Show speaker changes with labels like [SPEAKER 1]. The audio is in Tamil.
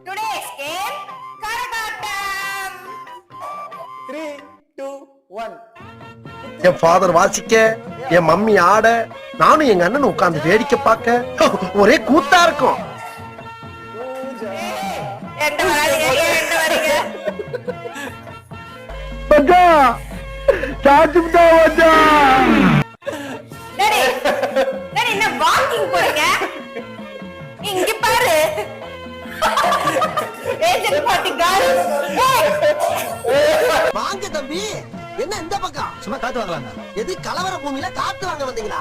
[SPEAKER 1] Today's game, கரகாட்டம்.
[SPEAKER 2] 3, 2, 1.
[SPEAKER 3] என் ஃபாதர் வாசிக்க, என் மம்மி ஆட, நானும் எங்க அண்ணன் உட்கார்ந்து வேடிக்கை பார்க்க ஒரே கூத்தா இருக்கும்.
[SPEAKER 1] எந்த வரீங்க? டேடி, என்ன வாக்கிங் போறீங்க? இங்க பாரு. Agent party guys.
[SPEAKER 3] வாங்க தம்பி, என்ன இந்த பக்கம்? சும்மா காத்து வாங்கலாங்க. எது கலவர பூமியில காத்து வாங்க வந்தீங்களா?